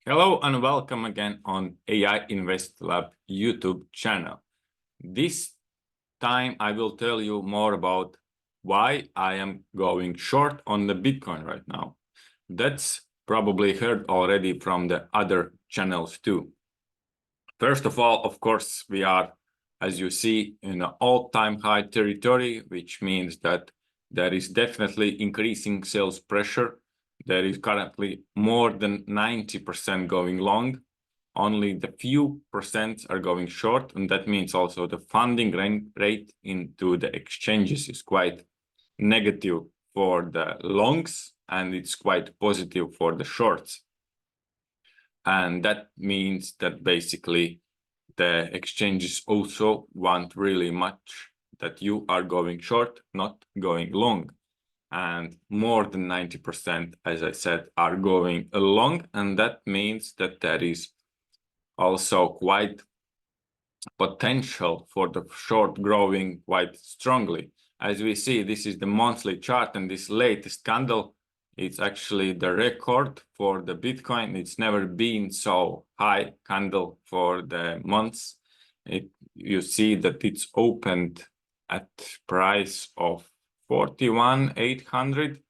Hello and welcome again on AI Invest Lab YouTube channel. This time I will tell you more about why I am going short on the Bitcoin right now. That's probably heard already from the other channels too. First of all, of course, we are, as you see, in an all-time high territory, which means that there is definitely increasing sales pressure. There is currently more than 90% going long. Only the few percent are going short, and that means also the funding rate into the exchanges is quite negative for the longs, and it's quite positive for the shorts. And that means that basically the exchanges also want really much that you are going short, not going long. And more than 90%, as I said, are going long. And that means that there is also quite potential for the short growing quite strongly. As we see, this is the monthly chart, and this latest candle, it's actually the record for the Bitcoin. It's never been so high candle for the months. You see that it's opened at price of 41,800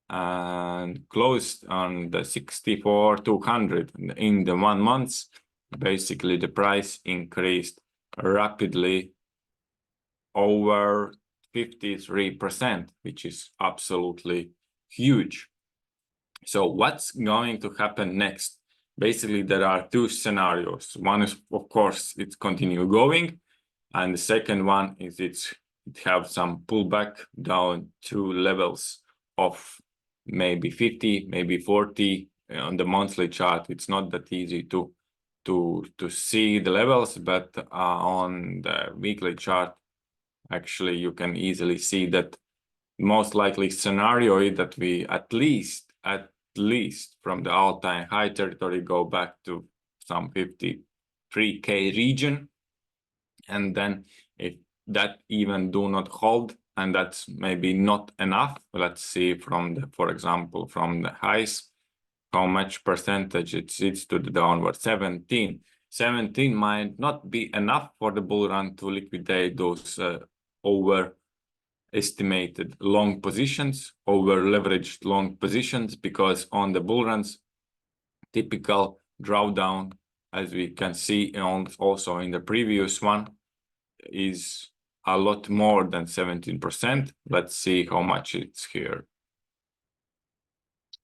and closed on the 64,200 in the 1 month. Basically, the price increased rapidly over 53%, which is absolutely huge. So what's going to happen next? Basically, there are two scenarios. One is, of course, it's continue going, and the second one is it have some pullback down to levels of maybe 50, maybe 40 on the monthly chart. It's not that easy to see the levels, but on the weekly chart, actually, you can easily see that most likely scenario is that we at least from the all-time high territory go back to some 53K region. And then if that even do not hold, and that's maybe not enough, let's see from the, for example, from the highs, how much percentage it sits to the downward. 17 might not be enough for the bull run to liquidate those overestimated long positions, over leveraged long positions, because on the bull runs, typical drawdown, as we can see also in the previous one, is a lot more than 17%. Let's see how much it's here.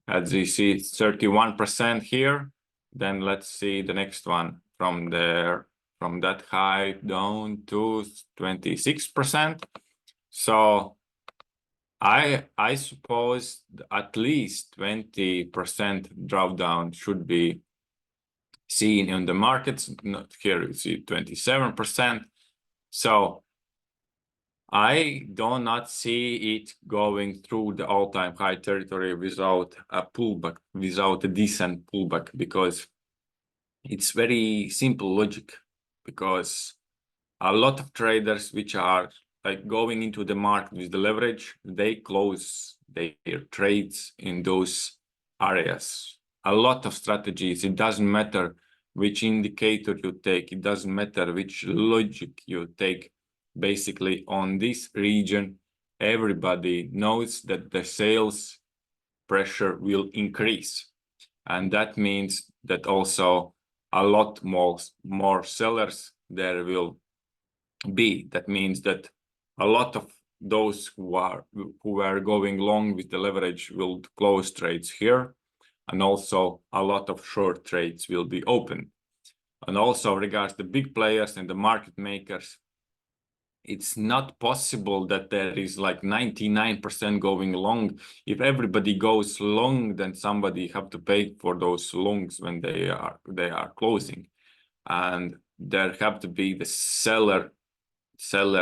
As you see, it's 31% here. Then let's see the next one from there, from that high down to 26%. So I suppose at least 20% drawdown should be seen in the markets. Not here, you see 27%. So I do not see it going through the all-time high territory without a pullback, without a decent pullback, because it's very simple logic. Because a lot of traders which are like going into the market with the leverage, they close their trades in those areas. A lot of strategies, it doesn't matter which indicator you take, it doesn't matter which logic you take. Basically, on this region, everybody knows that the sales pressure will increase. And that means that also a lot more sellers there will be. That means that a lot of those who are going long with the leverage will close trades here, and also a lot of short trades will be open. And also regards the big players and the market makers, it's not possible that there is like 99% going long. If everybody goes long, then somebody have to pay for those longs when they are closing, and there have to be the seller,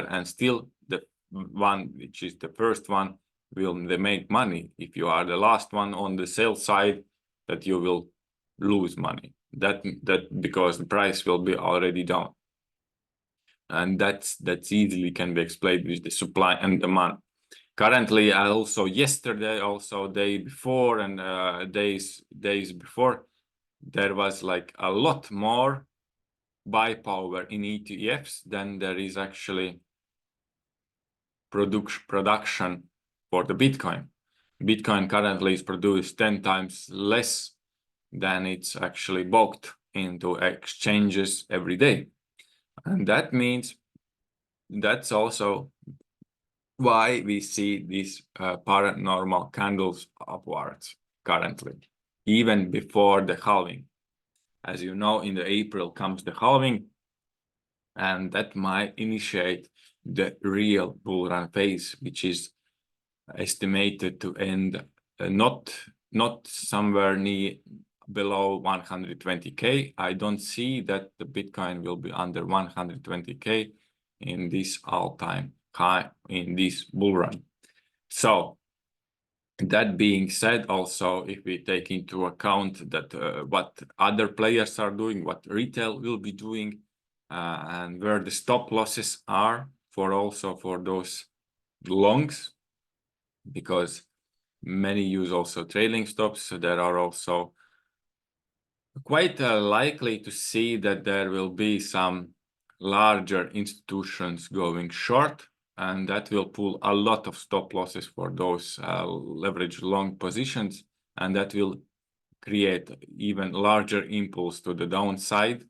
and still the one which is the first one will they make money. If you are the last one on the sell side, that you will lose money. That because the price will be already down. And that's easily can be explained with the supply and demand. Currently, also yesterday, also day before, and days before, there was like a lot more buy power in ETFs than there is actually production for the Bitcoin. Bitcoin currently is produced 10 times less than it's actually bought into exchanges every day. And that means that's also why we see these paranormal candles upwards currently, even before the halving. As you know, in the April comes the halving, and that might initiate the real bull run phase, which is estimated to end not somewhere near below 120K. I don't see that the Bitcoin will be under 120K in this all-time high in this bull run. So that being said, also, if we take into account that what other players are doing, what retail will be doing, and where the stop losses are for those longs, because many use also trailing stops, so there are also quite likely to see that there will be some larger institutions going short, and that will pull a lot of stop losses for those leverage long positions, and that will create even larger impulse to the downside.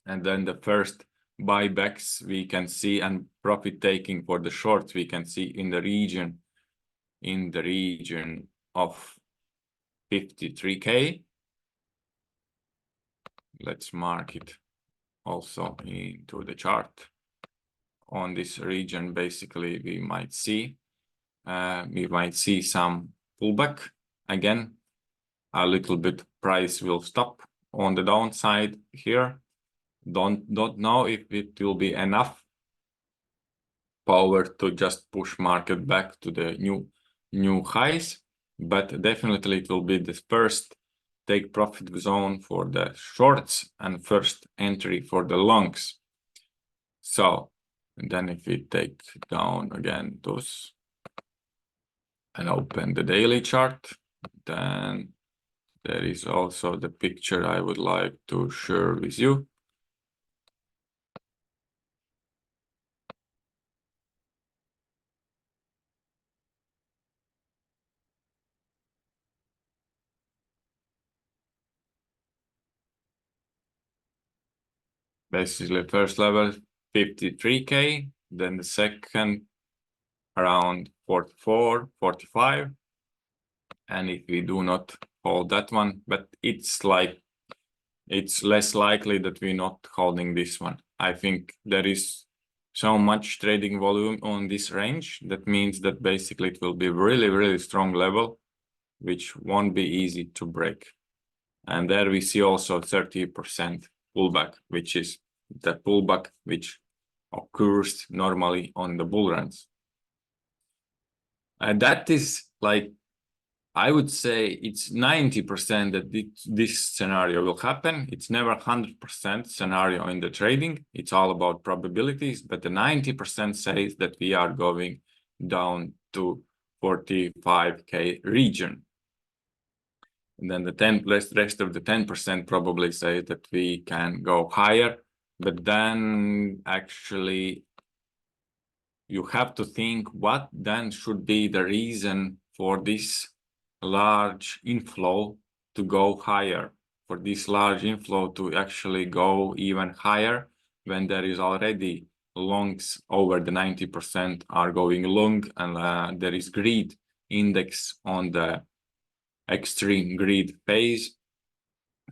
And then the first buybacks we can see, and profit taking for the shorts we can see in the region of 53K. Let's mark it also into the chart. On this region, basically, we might see some pullback again. A little bit price will stop on the downside here. Don't know if it will be enough power to just push market back to the new highs, but definitely it will be the first take profit zone for the shorts and first entry for the longs. So then if we take down again those and open the daily chart, then there is also the picture I would like to share with you. Basically, first level 53K, then the second around 44, 45. And if we do not hold that one, but it's less likely that we're not holding this one. I think there is so much trading volume on this range. That means that basically it will be really, really strong level, which won't be easy to break. And there we see also 30% pullback, which is the pullback which occurs normally on the bull runs. And that is like, I would say it's 90% that this scenario will happen. It's never 100% scenario in the trading. It's all about probabilities, but the 90% says that we are going down to 45K region. And then the rest of the 10% probably say that we can go higher, but then actually you have to think what then should be the reason for this large inflow to go higher, for this large inflow to actually go even higher when there is already longs over the 90% are going long, and there is greed index on the extreme greed phase,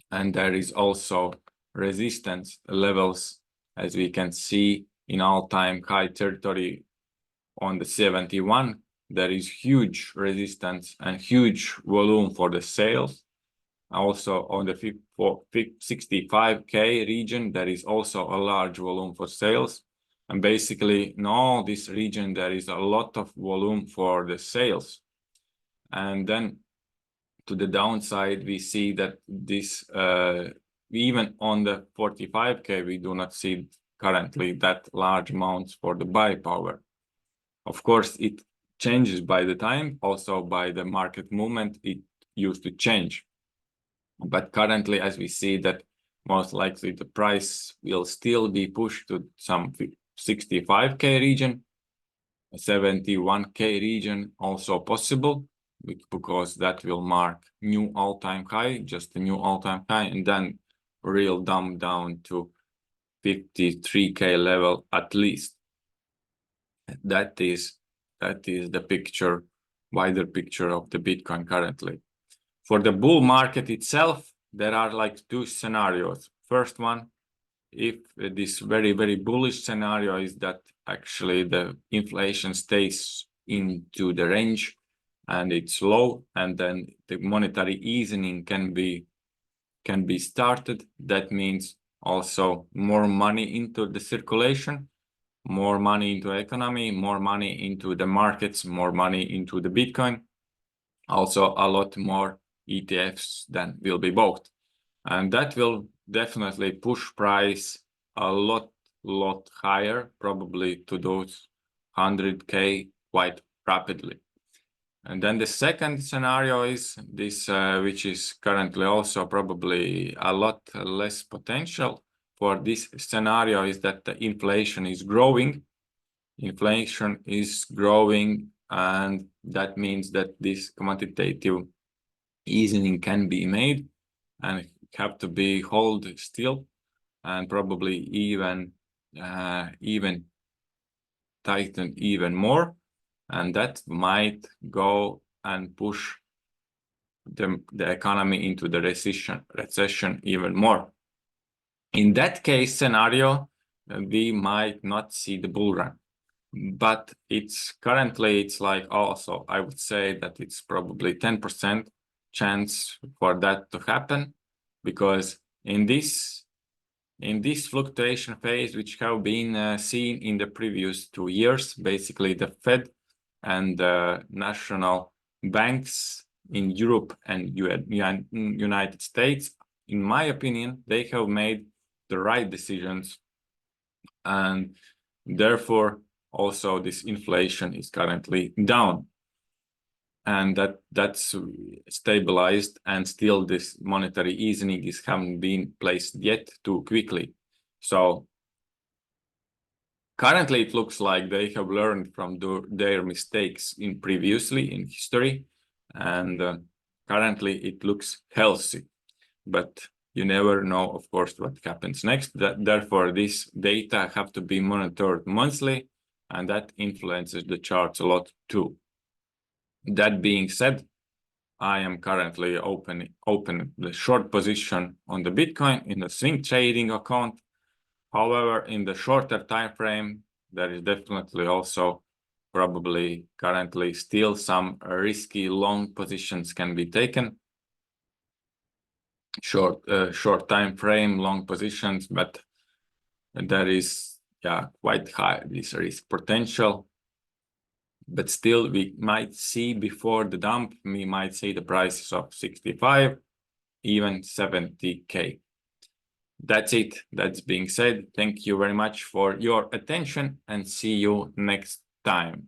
and there is also resistance levels, as we can see in all-time high territory on the 71. There is huge resistance and huge volume for the sales. Also on the 65K region, there is also a large volume for sales. And basically in all this region, there is a lot of volume for the sales. And then to the downside, we see that this, even on the 45K, we do not see currently that large amounts for the buy power. Of course, it changes by the time, also by the market movement, it used to change. But currently, as we see that most likely the price will still be pushed to some 65K region, 71K region also possible, because that will mark new all-time high, just a new all-time high, and then real dump down to 53K level at least. That is the picture, wider picture of the Bitcoin currently. For the bull market itself, there are like two scenarios. First one, if this very, very bullish scenario is that actually the inflation stays into the range and it's low, and then the monetary easing can be started. That means also more money into the circulation, more money into economy, more money into the markets, more money into the Bitcoin, also a lot more ETFs than will be bought. And that will definitely push price a lot higher, probably to those 100K quite rapidly. And then the second scenario is this, which is currently also probably a lot less potential for this scenario, is that the inflation is growing. Inflation is growing, and that means that this quantitative easing can be made and have to be held still, and probably even tighten even more, and that might go and push the economy into the recession even more. In that case scenario, we might not see the bull run, but it's like also, I would say that it's probably 10% chance for that to happen, because in this fluctuation phase, which have been seen in the previous 2 years, basically the Fed and national banks in Europe and United States, in my opinion, they have made the right decisions, and therefore also this inflation is currently down, and that's stabilized, and still this monetary easing haven't been placed yet too quickly. So currently it looks like they have learned from their mistakes in previously in history, and currently it looks healthy, but you never know, of course, what happens next. Therefore, this data have to be monitored monthly, and that influences the charts a lot too. That being said, I am currently open the short position on the Bitcoin in the swing trading account. However, in the shorter time frame, there is definitely also probably currently still some risky long positions can be taken. Short time frame, long positions, but there is quite high this risk potential. But still, we might see before the dump, we might see the prices of 65, even 70K. That's it. That's being said, thank you very much for your attention, and see you next time.